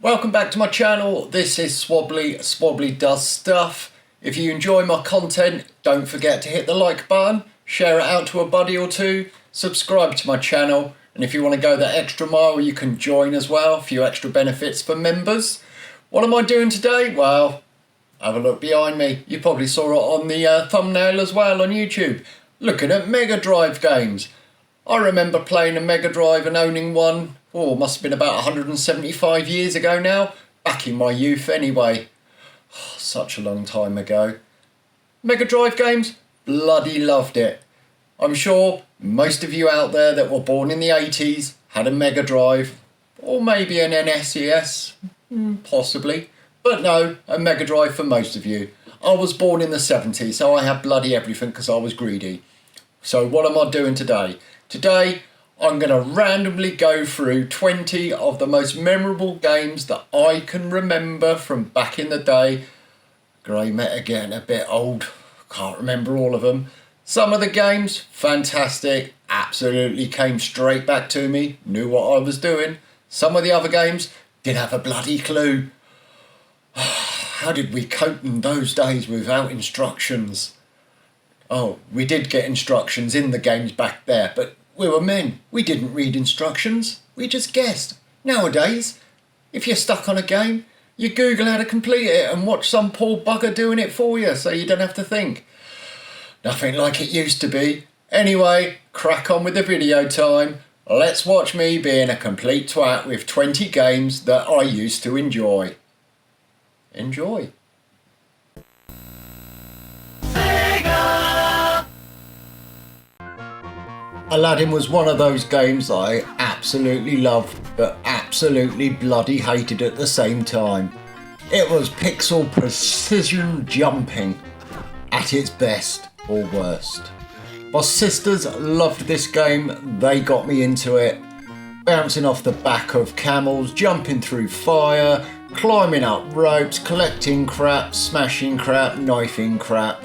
Welcome back to my channel. This is Swobbly Does Stuff. If you enjoy my content, don't forget to hit the like button, share it out to a buddy or two, subscribe to my channel, and if you want to go that extra mile, you can join as well. A few extra benefits for members. What am I doing today? Well, have a look behind me. You probably saw it on the thumbnail as well on YouTube. Looking at Megadrive games. I remember playing a Megadrive and owning one, must have been about 175 years ago now. Back in my youth anyway. Such a long time ago. Megadrive games? Bloody loved it. I'm sure most of you out there that were born in the 80s had a Megadrive, or maybe an NSES, possibly. But no, a Megadrive for most of you. I was born in the 70s, so I had bloody everything because I was greedy. So what am I doing today? Today, I'm going to randomly go through 20 of the most memorable games that I can remember from back in the day. Grey matter getting a bit old, can't remember all of them. Some of the games, fantastic, absolutely came straight back to me, knew what I was doing. Some of the other games, didn't have a bloody clue. How did we cope in those days without instructions? Oh, we did get instructions in the games back there, but we were men. We didn't read instructions. We just guessed. Nowadays, if you're stuck on a game, you Google how to complete it and watch some poor bugger doing it for you so you don't have to think. Nothing like it used to be. Anyway, crack on with the video time. Let's watch me being a complete twat with 20 games that I used to enjoy. Enjoy. Aladdin was one of those games that I absolutely loved, but absolutely bloody hated at the same time. It was pixel precision jumping at its best or worst. My sisters loved this game, they got me into it. Bouncing off the back of camels, jumping through fire, climbing up ropes, collecting crap, smashing crap, knifing crap,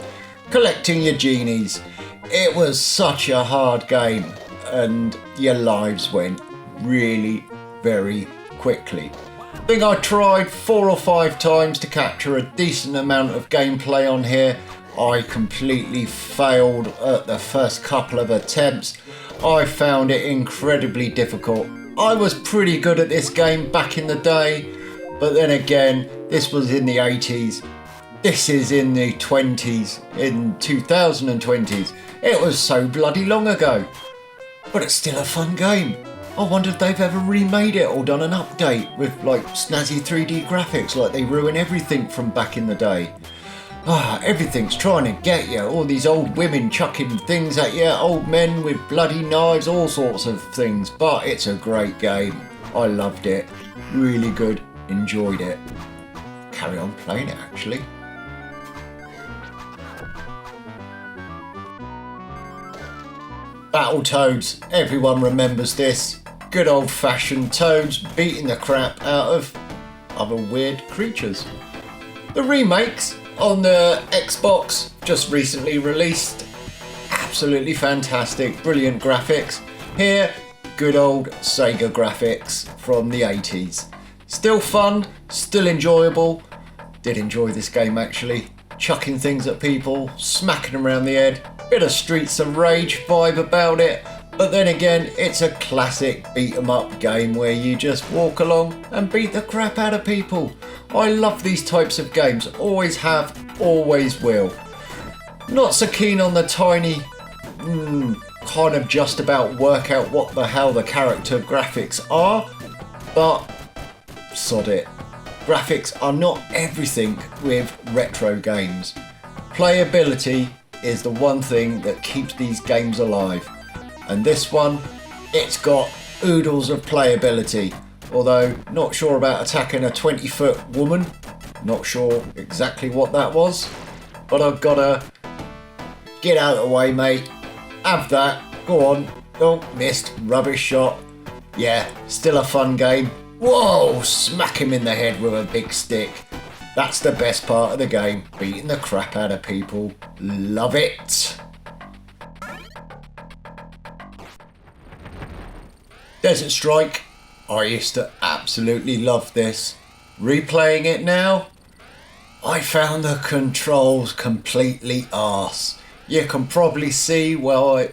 collecting your genies. It was such a hard game and your lives went really very quickly. I think I tried 4 or 5 times to capture a decent amount of gameplay on here. I completely failed at the first couple of attempts. I found it incredibly difficult. I was pretty good at this game back in the day, but then again, this was in the 80s. This is in the 20s, in 2020s. It was so bloody long ago. But it's still a fun game. I wonder if they've ever remade it or done an update with like snazzy 3D graphics like they ruin everything from back in the day. Everything's trying to get you. All these old women chucking things at you, old men with bloody knives, all sorts of things. But it's a great game. I loved it. Really good. Enjoyed it. Carry on playing it actually. Battletoads, everyone remembers this. Good old fashioned toads beating the crap out of other weird creatures. The remakes on the Xbox just recently released. Absolutely fantastic, brilliant graphics. Here, good old Sega graphics from the 80s. Still fun, still enjoyable. Did enjoy this game actually. Chucking things at people, smacking them around the head. Bit of Streets of Rage vibe about it, but then again, it's a classic beat 'em up game where you just walk along and beat the crap out of people. I love these types of games, always have, always will. Not so keen on the tiny, kind of just about work out what the hell the character graphics are, but sod it. Graphics are not everything with retro games. Playability is the one thing that keeps these games alive. And this one, it's got oodles of playability. Although, not sure about attacking a 20-foot woman. Not sure exactly what that was. But I've gotta get out of the way, mate. Have that. Go on. Oh, missed. Rubbish shot. Yeah, still a fun game. Whoa! Smack him in the head with a big stick. That's the best part of the game, beating the crap out of people. Love it! Desert Strike. I used to absolutely love this. Replaying it now, I found the controls completely arse. You can probably see, well,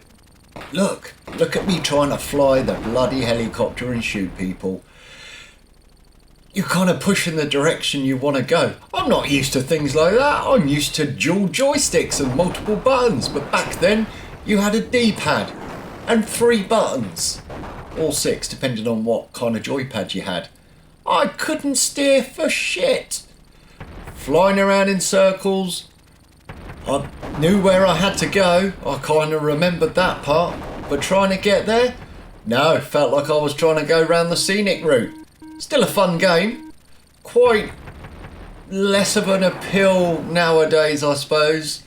look at me trying to fly the bloody helicopter and shoot people. You're kind of pushing the direction you want to go. I'm not used to things like that. I'm used to dual joysticks and multiple buttons. But back then, you had a D-pad and 3 buttons. Or 6, depending on what kind of joypad you had. I couldn't steer for shit. Flying around in circles. I knew where I had to go. I kind of remembered that part. But trying to get there? No, felt like I was trying to go round the scenic route. Still a fun game. Quite less of an appeal nowadays, I suppose.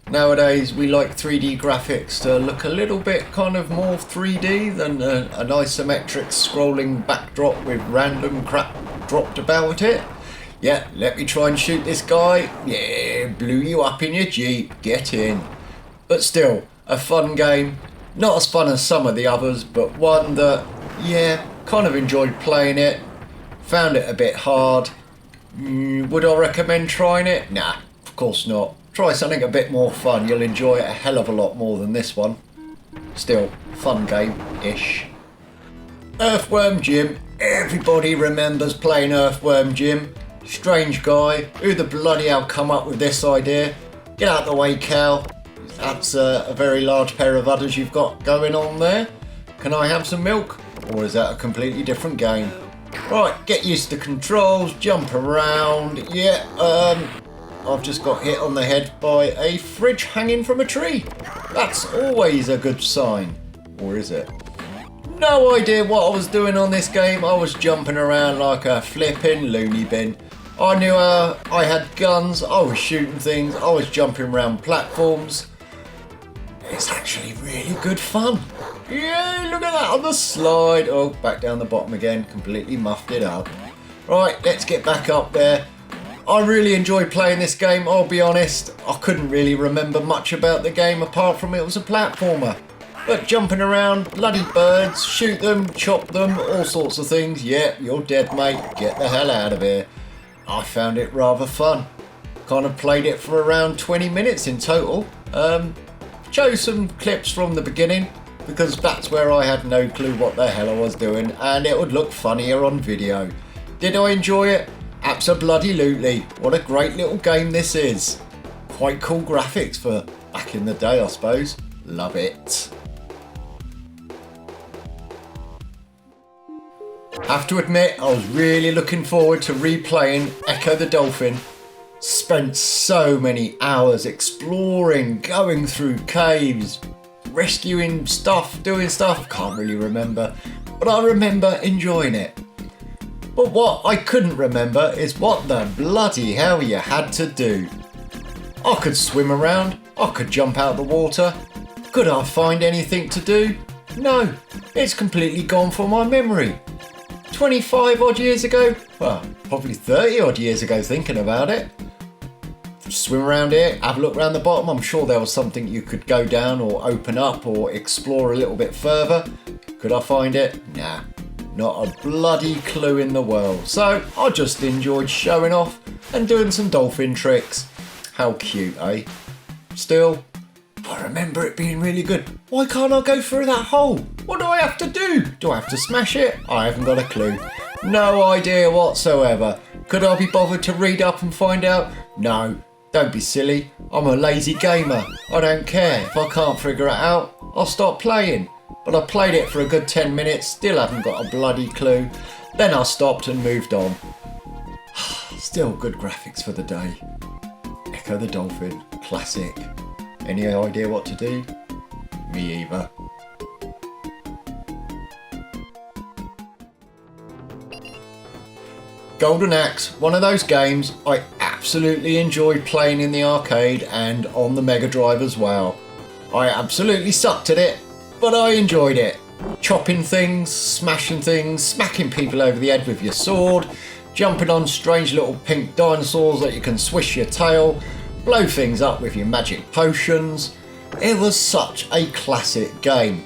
Nowadays we like 3D graphics to look a little bit kind of more 3D than an isometric scrolling backdrop with random crap dropped about it. Yeah, let me try and shoot this guy. Yeah, blew you up in your Jeep. Get in. But still, a fun game. Not as fun as some of the others, but one that, yeah, kind of enjoyed playing it. Found it a bit hard. Would I recommend trying it? Nah, of course not. Try something a bit more fun. You'll enjoy it a hell of a lot more than this one. Still, fun game-ish. Earthworm Jim. Everybody remembers playing Earthworm Jim. Strange guy. Who the bloody hell come up with this idea? Get out the way, Cal. That's a very large pair of udders you've got going on there. Can I have some milk? Or is that a completely different game? Right, get used to controls, jump around. Yeah, I've just got hit on the head by a fridge hanging from a tree. That's always a good sign. Or is it? No idea what I was doing on this game. I was jumping around like a flipping loony bin. I knew I had guns, I was shooting things, I was jumping around platforms. It's actually really good fun. Yeah, look at that on the slide. Oh, back down the bottom again, completely muffed it up. Right, let's get back up there. I really enjoyed playing this game, I'll be honest. I couldn't really remember much about the game apart from it was a platformer. But jumping around, bloody birds, shoot them, chop them, all sorts of things. Yeah, you're dead, mate. Get the hell out of here. I found it rather fun. Kind of played it for around 20 minutes in total. Chose some clips from the beginning because that's where I had no clue what the hell I was doing and it would look funnier on video. Did I enjoy it? Abso-bloody-lutely. What a great little game this is. Quite cool graphics for back in the day, I suppose. Love it. Have to admit, I was really looking forward to replaying Echo the Dolphin. Spent so many hours exploring, going through caves, rescuing stuff, doing stuff, can't really remember, but I remember enjoying it. But what I couldn't remember is what the bloody hell you had to do. I could swim around, I could jump out the water. Could I find anything to do? No, it's completely gone from my memory. 25 odd years ago, well, probably 30 odd years ago thinking about it. Swim around here, have a look around the bottom. I'm sure there was something you could go down or open up or explore a little bit further. Could I find it? Nah, not a bloody clue in the world. So I just enjoyed showing off and doing some dolphin tricks. How cute, eh? Still, I remember it being really good. Why can't I go through that hole? What do I have to do? Do I have to smash it? I haven't got a clue. No idea whatsoever. Could I be bothered to read up and find out? No. Don't be silly, I'm a lazy gamer. I don't care. If I can't figure it out, I'll stop playing. But I played it for a good 10 minutes, still haven't got a bloody clue. Then I stopped and moved on. Still good graphics for the day. Echo the Dolphin, classic. Any idea what to do? Me either. Golden Axe, one of those games I absolutely enjoyed playing in the arcade and on the Megadrive as well. I absolutely sucked at it, but I enjoyed it. Chopping things, smashing things, smacking people over the head with your sword, jumping on strange little pink dinosaurs that you can swish your tail, blow things up with your magic potions. It was such a classic game.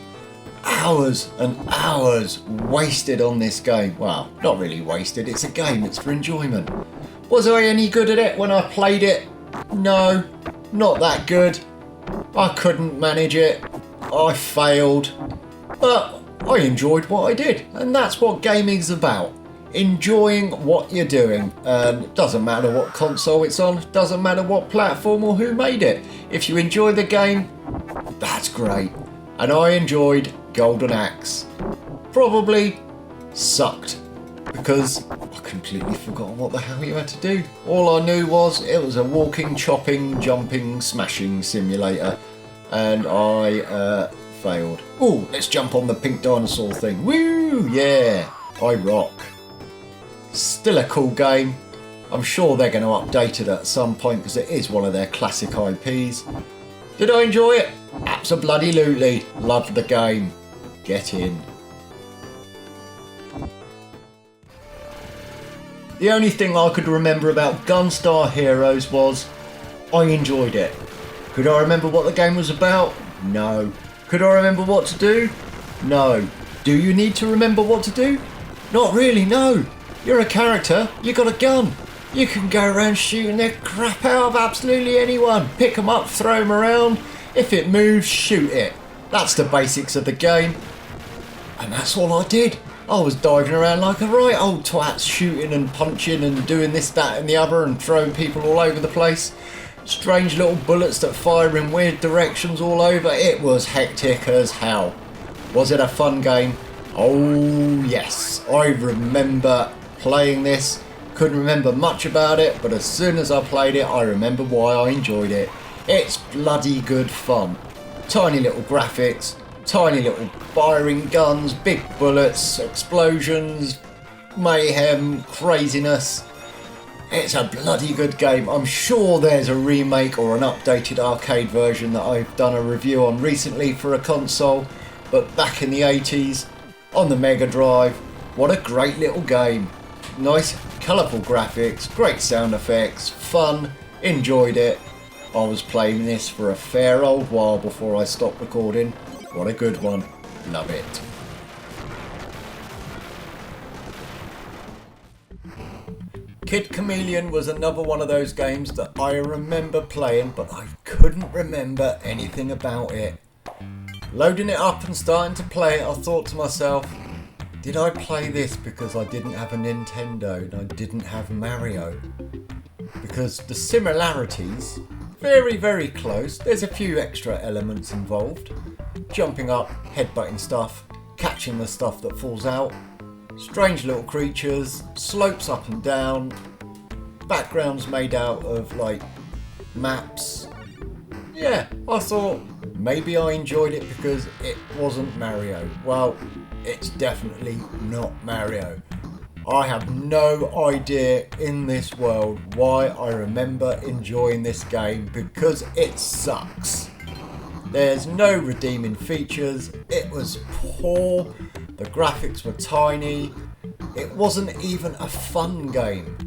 hours and hours wasted on this game. Well, not really wasted, it's a game, it's for enjoyment. Was I any good at it when I played it? No, not that good. I couldn't manage it. I failed. But I enjoyed what I did, and that's what gaming's about. Enjoying what you're doing, and it doesn't matter what console it's on, doesn't matter what platform or who made it. If you enjoy the game, that's great. And I enjoyed Golden Axe. Probably sucked because I completely forgot what the hell you had to do. All I knew was it was a walking, chopping, jumping, smashing simulator, and I failed. Ooh, let's jump on the pink dinosaur thing. Woo, yeah, I rock. Still a cool game. I'm sure they're going to update it at some point because it is one of their classic IPs. Did I enjoy it? Abso-bloody-lutely. Loved the game. Get in. The only thing I could remember about Gunstar Heroes was I enjoyed it. Could I remember what the game was about? No. Could I remember what to do? No. Do you need to remember what to do? Not really, no. You're a character, you got a gun. You can go around shooting the crap out of absolutely anyone. Pick them up, throw them around. If it moves, shoot it. That's the basics of the game. And that's all I did. I was diving around like a right old twat, shooting and punching and doing this, that and the other and throwing people all over the place. Strange little bullets that fire in weird directions all over. It was hectic as hell. Was it a fun game? Oh yes, I remember playing this. Couldn't remember much about it, but as soon as I played it, I remember why I enjoyed it. It's bloody good fun. Tiny little graphics, tiny little firing guns, big bullets, explosions, mayhem, craziness. It's a bloody good game. I'm sure there's a remake or an updated arcade version that I've done a review on recently for a console, but back in the 80s, on the Megadrive, what a great little game. Nice, colourful graphics, great sound effects, fun, enjoyed it. I was playing this for a fair old while before I stopped recording. What a good one. Love it. Kid Chameleon was another one of those games that I remember playing, but I couldn't remember anything about it. Loading it up and starting to play it, I thought to myself, did I play this because I didn't have a Nintendo and I didn't have Mario? Because the similarities, very, very close. There's a few extra elements involved. Jumping up, headbutting stuff, catching the stuff that falls out. Strange little creatures, slopes up and down, backgrounds made out of like maps. Yeah, I thought maybe I enjoyed it because it wasn't Mario. Well, it's definitely not Mario. I have no idea in this world why I remember enjoying this game, because it sucks. There's no redeeming features, it was poor, the graphics were tiny, it wasn't even a fun game.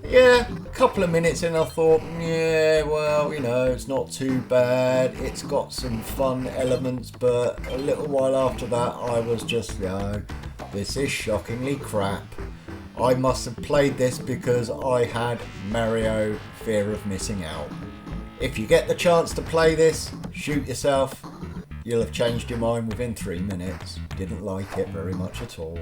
Yeah, a couple of minutes in I thought, yeah, well, you know, it's not too bad, it's got some fun elements, but a little while after that I was just, this is shockingly crap. I must have played this because I had Mario fear of missing out. If you get the chance to play this, shoot yourself. You'll have changed your mind within 3 minutes. Didn't like it very much at all.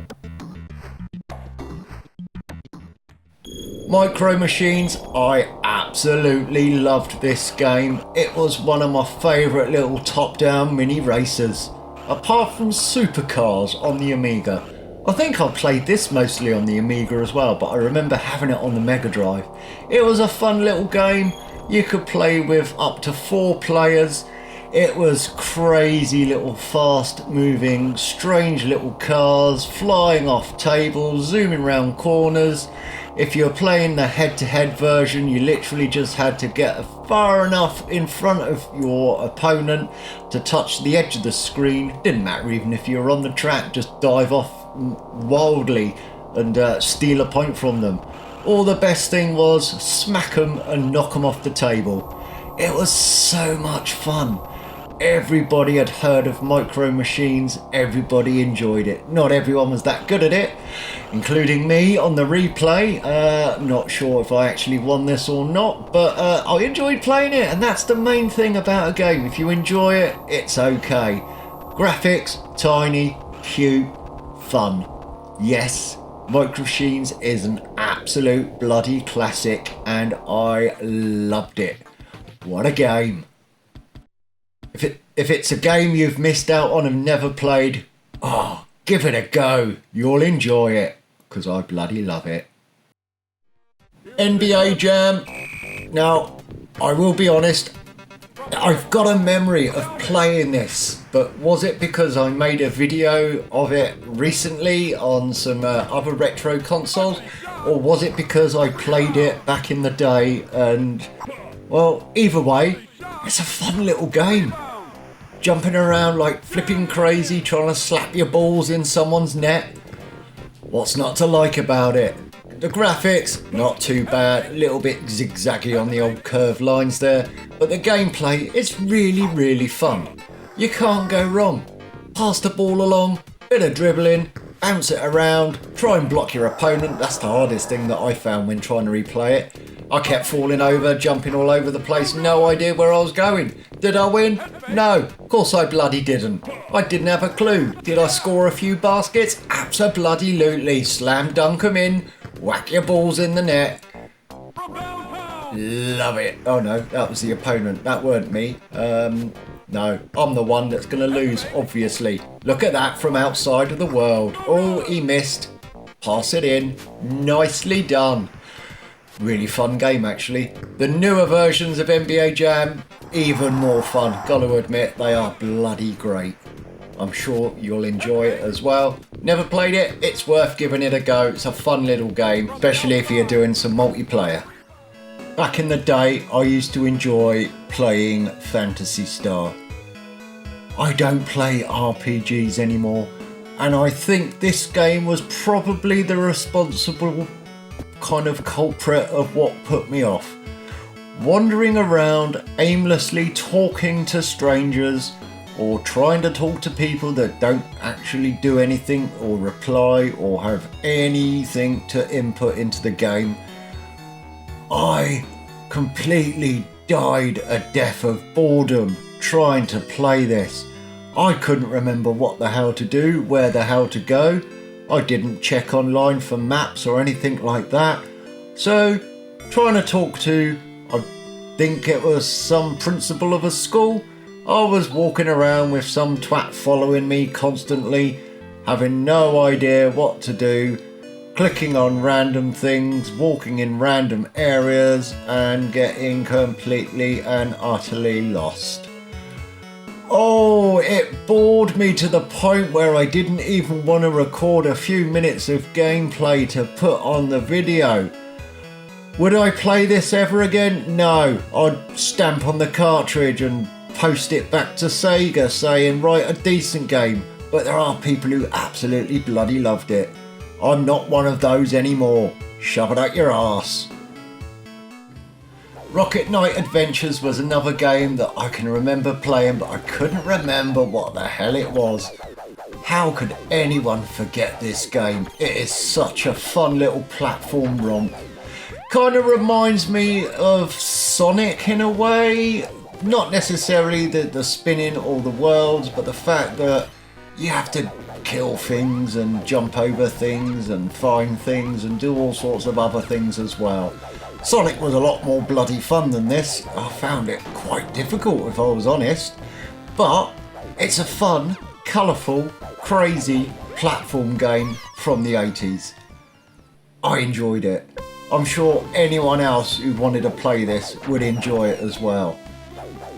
Micro Machines, I absolutely loved this game. It was one of my favourite little top-down mini racers. Apart from Supercars on the Amiga. I think I played this mostly on the Amiga as well, but I remember having it on the Mega Drive. It was a fun little game. You could play with up to 4 players. It was crazy little fast moving, strange little cars, flying off tables, zooming around corners. If you were playing the head-to-head version, you literally just had to get far enough in front of your opponent to touch the edge of the screen. Didn't matter even if you were on the track, just dive off wildly and steal a point from them. Or the best thing was smack them and knock them off the table. It was so much fun. Everybody had heard of Micro Machines, everybody enjoyed it. Not everyone was that good at it, including me on the replay. Not sure if I actually won this or not, but I enjoyed playing it, and that's the main thing about a game. If you enjoy it, it's okay. Graphics, tiny, cute, fun. Yes, Micro Machines is an absolute bloody classic, and I loved it. What a game. If it's a game you've missed out on and never played, give it a go. You'll enjoy it, because I bloody love it. NBA Jam. Now, I will be honest, I've got a memory of playing this, but was it because I made a video of it recently on some other retro consoles, or was it because I played it back in the day? And, well, either way, it's a fun little game. Jumping around like flipping crazy, trying to slap your balls in someone's net. What's not to like about it? The graphics, not too bad, a little bit zigzaggy on the old curved lines there, but the gameplay is really, really fun. You can't go wrong. Pass the ball along, bit of dribbling, bounce it around, try and block your opponent. That's the hardest thing that I found when trying to replay it. I kept falling over, jumping all over the place, no idea where I was going. Did I win? No, of course I bloody didn't. I didn't have a clue. Did I score a few baskets? Abso-bloody-lutely. Slam dunk 'em in, whack your balls in the net. Love it. Oh no, that was the opponent, that weren't me. No, I'm the one that's going to lose, obviously. Look at that from outside of the world. Oh, he missed. Pass it in. Nicely done. Really fun game, actually. The newer versions of NBA Jam, even more fun. Gotta admit, they are bloody great. I'm sure you'll enjoy it as well. Never played it? It's worth giving it a go. It's a fun little game, especially if you're doing some multiplayer. Back in the day, I used to enjoy playing Phantasy Star. I don't play RPGs anymore, and I think this game was probably the responsible kind of culprit of what put me off. Wandering around aimlessly talking to strangers, or trying to talk to people that don't actually do anything or reply or have anything to input into the game. I completely died a death of boredom trying to play this. I couldn't remember what the hell to do, where the hell to go. I didn't check online for maps or anything like that. So, trying to talk to, I think it was some principal of a school. I was walking around with some twat following me constantly, having no idea what to do, clicking on random things, walking in random areas, and getting completely and utterly lost. Oh, it bored me to the point where I didn't even want to record a few minutes of gameplay to put on the video. Would I play this ever again? No, I'd stamp on the cartridge and post it back to Sega saying, right, a decent game. But there are people who absolutely bloody loved it. I'm not one of those anymore. Shove it up your arse. Rocket Knight Adventures was another game that I can remember playing, but I couldn't remember what the hell it was. How could anyone forget this game? It is such a fun little platform romp. Kind of reminds me of Sonic in a way. Not necessarily the spinning or the worlds, but the fact that you have to kill things and jump over things and find things and do all sorts of other things as well. Sonic was a lot more bloody fun than this. I found it quite difficult, if I was honest. But it's a fun, colourful, crazy platform game from the 80s. I enjoyed it. I'm sure anyone else who wanted to play this would enjoy it as well.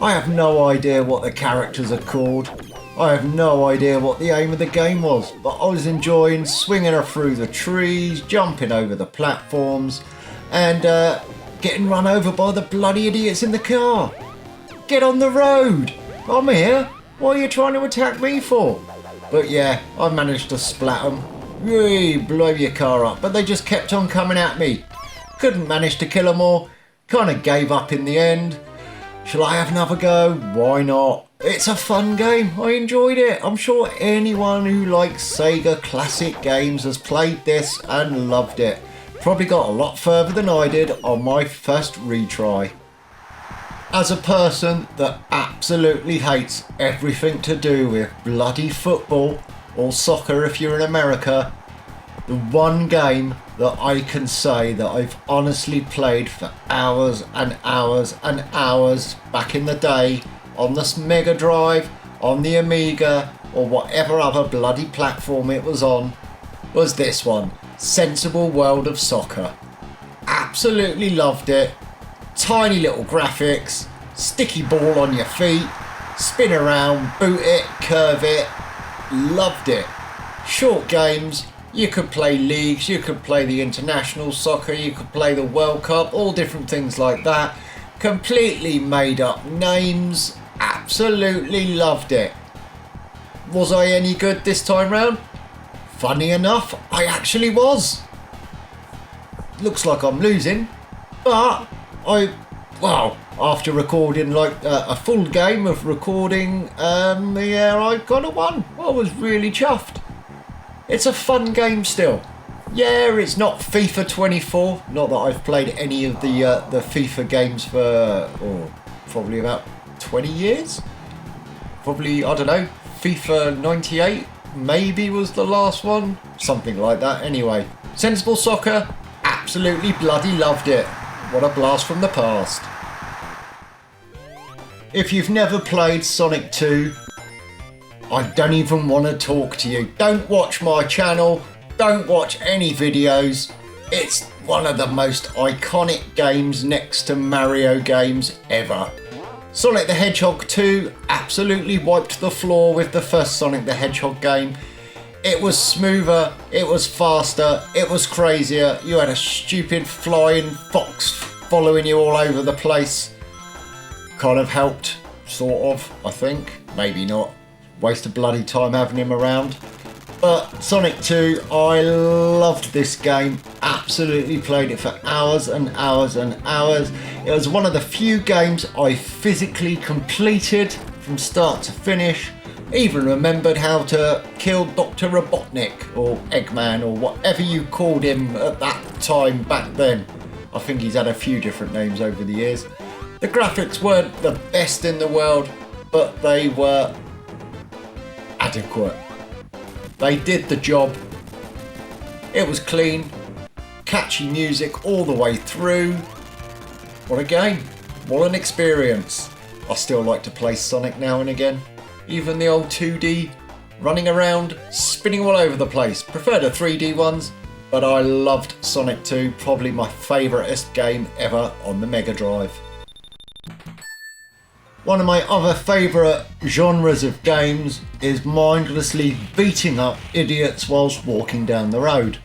I have no idea what the characters are called. I have no idea what the aim of the game was, but I was enjoying swinging her through the trees, jumping over the platforms, and getting run over by the bloody idiots in the car. Get on the road! I'm here. What are you trying to attack me for? But yeah, I managed to splat them. Really blow your car up, but they just kept on coming at me. Couldn't manage to kill them all. Kind of gave up in the end. Shall I have another go? Why not? It's a fun game. I enjoyed it. I'm sure anyone who likes Sega classic games has played this and loved it. Probably got a lot further than I did on my first retry. As a person that absolutely hates everything to do with bloody football or soccer if you're in America, the one game that I can say that I've honestly played for hours and hours and hours back in the day on the Megadrive, on the Amiga, or whatever other bloody platform it was on, was this one, Sensible World of Soccer. Absolutely loved it. Tiny little graphics, sticky ball on your feet, spin around, boot it, curve it. Loved it. Short games, you could play leagues, you could play the international soccer, you could play the World Cup, all different things like that. Completely made up names. Absolutely loved it. Was I any good this time round? Funny enough, I actually was. Looks like I'm losing, but after recording like a full game of recording, I kind of won. I was really chuffed. It's a fun game still. Yeah, it's not FIFA 24. Not that I've played any of the FIFA games for probably about 20 years. Probably, I don't know, FIFA 98 maybe was the last one. Something like that. Anyway, Sensible Soccer, absolutely bloody loved it. What a blast from the past. If you've never played Sonic 2, I don't even want to talk to you. Don't watch my channel. Don't watch any videos. It's one of the most iconic games next to Mario games ever. Sonic the Hedgehog 2 absolutely wiped the floor with the first Sonic the Hedgehog game. It was smoother, it was faster, it was crazier. You had a stupid flying fox following you all over the place. Kind of helped, sort of, I think. Maybe not. Waste of bloody time having him around. But Sonic 2, I loved this game. Absolutely played it for hours and hours and hours. It was one of the few games I physically completed from start to finish. Even remembered how to kill Dr. Robotnik or Eggman or whatever you called him at that time back then. I think he's had a few different names over the years. The graphics weren't the best in the world, but they were adequate. They did the job. It was clean, catchy music all the way through. What a game. What an experience. I still like to play Sonic now and again. Even the old 2D, running around, spinning all over the place. Prefer the 3D ones, but I loved Sonic 2, probably my favouriteest game ever on the Mega Drive. One of my other favourite genres of games is mindlessly beating up idiots whilst walking down the road.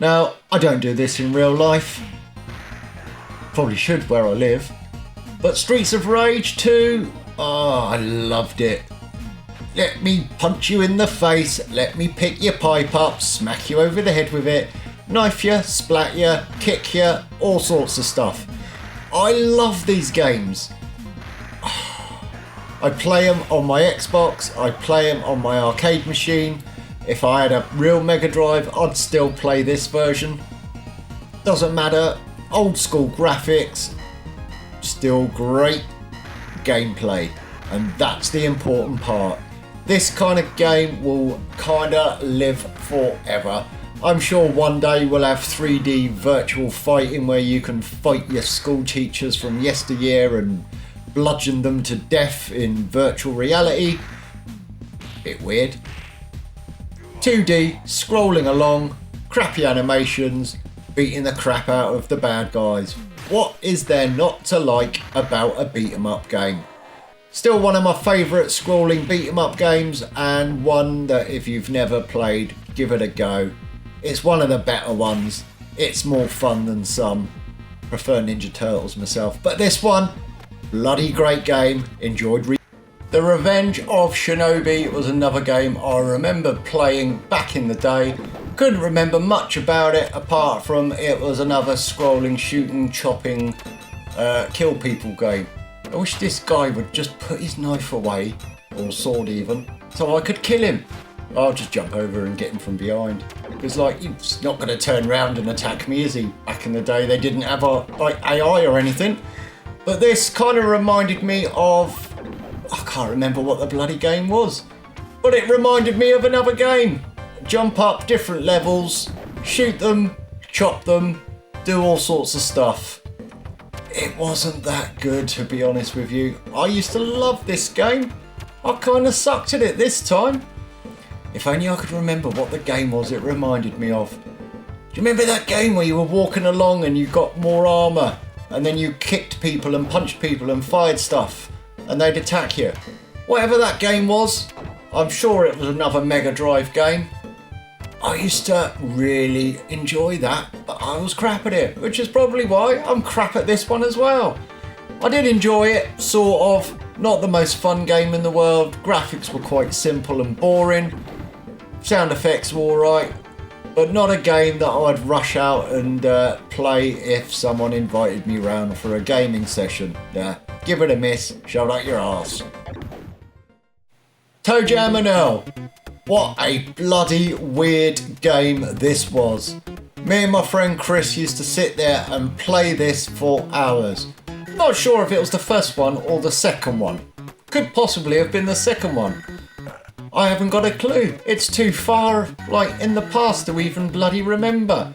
Now, I don't do this in real life. Probably should where I live. But Streets of Rage 2, I loved it. Let me punch you in the face, let me pick your pipe up, smack you over the head with it, knife you, splat you, kick you, all sorts of stuff. I love these games. I play them on my Xbox, I play them on my arcade machine. If I had a real Mega Drive, I'd still play this version. Doesn't matter, old school graphics, still great gameplay, and that's the important part. This kind of game will kinda live forever. I'm sure one day we'll have 3D virtual fighting where you can fight your school teachers from yesteryear and bludgeon them to death in virtual reality. Bit weird. 2D, scrolling along, crappy animations, beating the crap out of the bad guys. What is there not to like about a beat 'em up game? Still one of my favourite scrolling beat 'em up games, and one that if you've never played, give it a go. It's one of the better ones. It's more fun than some. Prefer Ninja Turtles myself, but this one, bloody great game. Enjoyed. The Revenge of Shinobi was another game I remember playing back in the day. Couldn't remember much about it apart from it was another scrolling, shooting, chopping, kill people game. I wish this guy would just put his knife away or sword even, so I could kill him. I'll just jump over and get him from behind. Because like, he's not going to turn around and attack me, is he? Back in the day they didn't have like AI or anything. But this kind of reminded me of, I can't remember what the bloody game was, but it reminded me of another game. Jump up different levels, shoot them, chop them, do all sorts of stuff. It wasn't that good, to be honest with you. I used to love this game. I kind of sucked at it this time. If only I could remember what the game was it reminded me of. Do you remember that game where you were walking along and you got more armour and then you kicked people and punched people and fired stuff and they'd attack you? Whatever that game was, I'm sure it was another Megadrive game. I used to really enjoy that, but I was crap at it, which is probably why I'm crap at this one as well. I did enjoy it, sort of. Not the most fun game in the world. Graphics were quite simple and boring. Sound effects were alright, but not a game that I'd rush out and play if someone invited me round for a gaming session. Give it a miss, shove out your arse. Toe Jam and Earl. What a bloody weird game this was. Me and my friend Chris used to sit there and play this for hours. Not sure if it was the first one or the second one. Could possibly have been the second one. I haven't got a clue. It's too far, like, in the past to even bloody remember.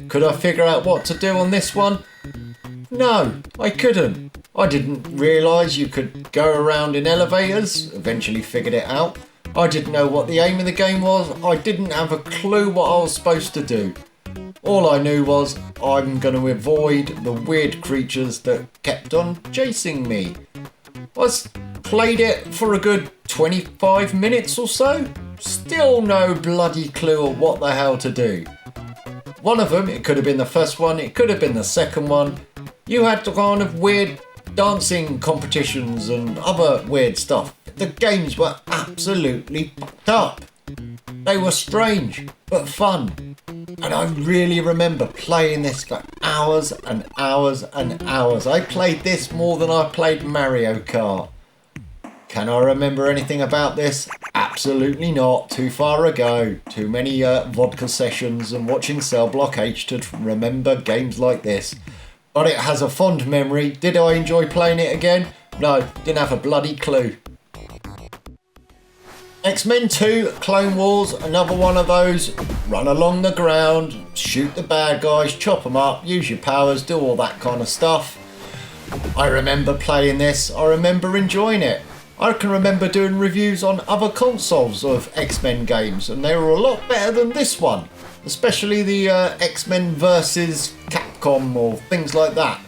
Could I figure out what to do on this one? No, I couldn't. I didn't realise you could go around in elevators. Eventually figured it out. I didn't know what the aim of the game was. I didn't have a clue what I was supposed to do. All I knew was I'm going to avoid the weird creatures that kept on chasing me. I played it for a good 25 minutes or so. Still no bloody clue of what the hell to do. One of them, it could have been the first one, it could have been the second one. You had kind of weird dancing competitions and other weird stuff. The games were absolutely fucked up. They were strange, but fun. And I really remember playing this for hours and hours and hours. I played this more than I played Mario Kart. Can I remember anything about this? Absolutely not. Too far ago. Too many vodka sessions and watching Cell Block H to remember games like this. But it has a fond memory. Did I enjoy playing it again? No, didn't have a bloody clue. X-Men 2 Clone Wars, another one of those. Run along the ground, shoot the bad guys, chop them up, use your powers, do all that kind of stuff. I remember playing this, I remember enjoying it. I can remember doing reviews on other consoles of X-Men games and they were a lot better than this one. Especially the X-Men versus Capcom or things like that.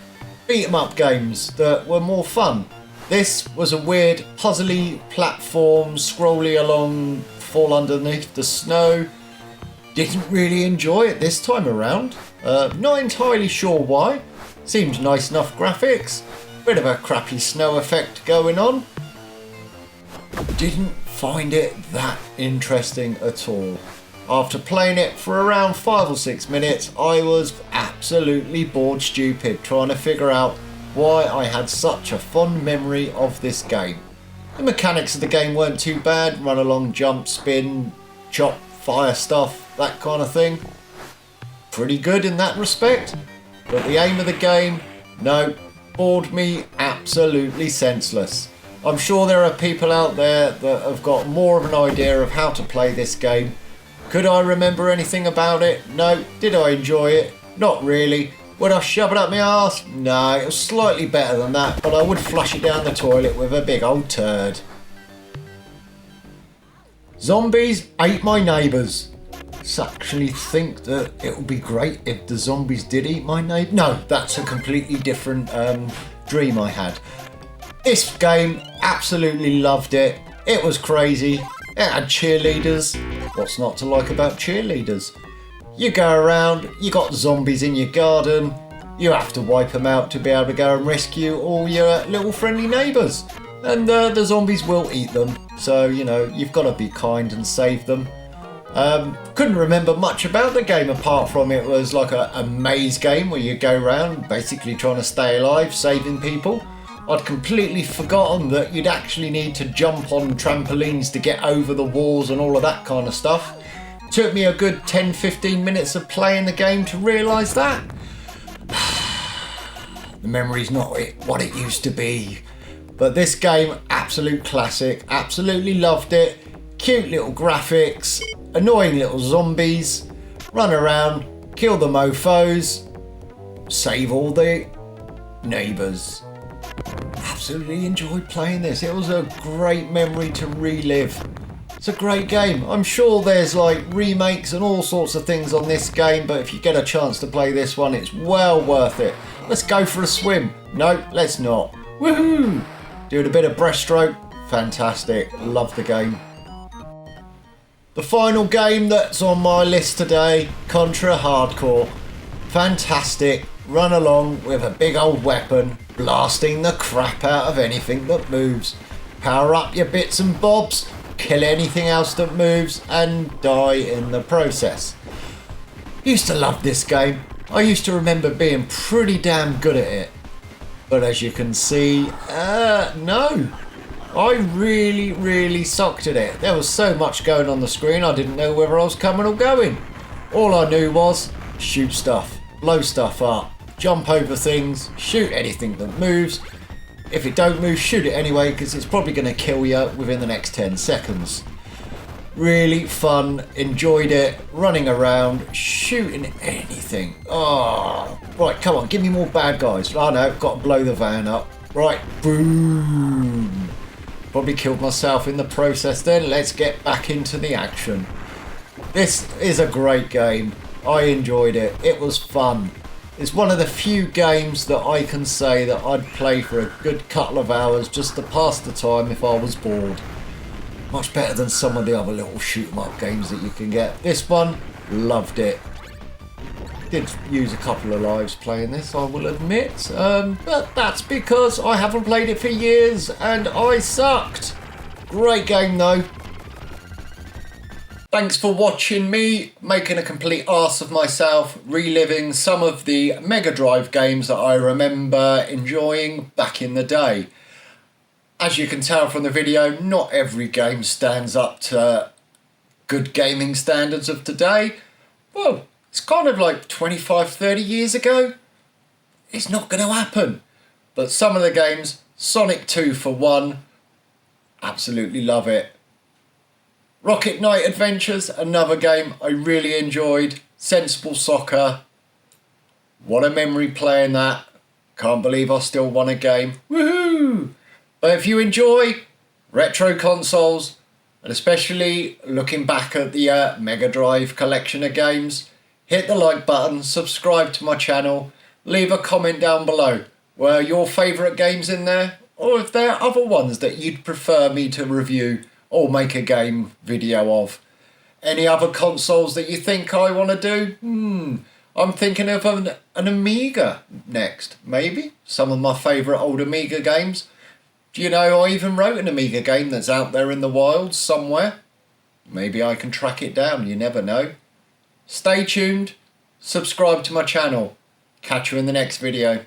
Beat 'em up games that were more fun. This was a weird puzzly platform, scrolly along, fall underneath the snow. Didn't really enjoy it this time around. Not entirely sure why. Seemed nice enough graphics. Bit of a crappy snow effect going on. Didn't find it that interesting at all. After playing it for around 5 or 6 minutes, I was absolutely bored stupid trying to figure out why I had such a fond memory of this game. The mechanics of the game weren't too bad. Run along, jump, spin, chop, fire stuff, that kind of thing. Pretty good in that respect. But the aim of the game, no, bored me absolutely senseless. I'm sure there are people out there that have got more of an idea of how to play this game. Could I remember anything about it? No. Did I enjoy it? Not really. Would I shove it up my arse? No, it was slightly better than that, but I would flush it down the toilet with a big old turd. Zombies ate my neighbours. I actually think that it would be great if the zombies did eat my neighbour. No, that's a completely different dream I had. This game, absolutely loved it. It was crazy. It had cheerleaders. What's not to like about cheerleaders? You go around, you got zombies in your garden, you have to wipe them out to be able to go and rescue all your little friendly neighbours. And the zombies will eat them, so you know, you've got to be kind and save them. Couldn't remember much about the game apart from it was like a maze game where you go around basically trying to stay alive, saving people. I'd completely forgotten that you'd actually need to jump on trampolines to get over the walls and all of that kind of stuff. Took me a good 10-15 minutes of playing the game to realise that. The memory's not what it used to be. But this game, absolute classic, absolutely loved it. Cute little graphics, annoying little zombies, run around, kill the mofos, save all the neighbours. Absolutely enjoyed playing this. It was a great memory to relive. It's a great game. I'm sure there's like remakes and all sorts of things on this game, but if you get a chance to play this one, it's well worth it. Let's go for a swim. No, let's not. Woohoo! Doing a bit of breaststroke. Fantastic. Love the game. The final game that's on my list today, Contra Hardcore. Fantastic. Run along with a big old weapon, blasting the crap out of anything that moves. Power up your bits and bobs, kill anything else that moves, and die in the process. Used to love this game. I used to remember being pretty damn good at it. But as you can see, no. I really sucked at it. There was so much going on the screen, I didn't know whether I was coming or going. All I knew was shoot stuff, blow stuff up, jump over things, shoot anything that moves. If it don't move, shoot it anyway, because it's probably going to kill you within the next 10 seconds. Really fun, enjoyed it, running around, shooting anything. Oh, right, come on, give me more bad guys. Oh no, got to blow the van up. Right, boom. Probably killed myself in the process then. Let's get back into the action. This is a great game. I enjoyed it. It was fun. It's one of the few games that I can say that I'd play for a good couple of hours just to pass the time if I was bored. Much better than some of the other little shoot 'em up games that you can get. This one, loved it. Did use a couple of lives playing this, I will admit, but that's because I haven't played it for years and I sucked. Great game though. Thanks for watching me making a complete arse of myself, reliving some of the Megadrive games that I remember enjoying back in the day. As you can tell from the video, not every game stands up to good gaming standards of today. Well, it's kind of like 25-30 years ago. It's not going to happen. But some of the games, Sonic 2 for one, absolutely love it. Rocket Knight Adventures, another game I really enjoyed. Sensible Soccer. What a memory playing that. Can't believe I still won a game. Woohoo! But if you enjoy retro consoles, and especially looking back at the Mega Drive collection of games, hit the like button, subscribe to my channel, leave a comment down below. Were your favourite games in there? Or if there are other ones that you'd prefer me to review or make a game video of. Any other consoles that you think I want to do? I'm thinking of an Amiga next, maybe. Some of my favourite old Amiga games. Do you know I even wrote an Amiga game that's out there in the wild somewhere? Maybe I can track it down, you never know. Stay tuned, subscribe to my channel. Catch you in the next video.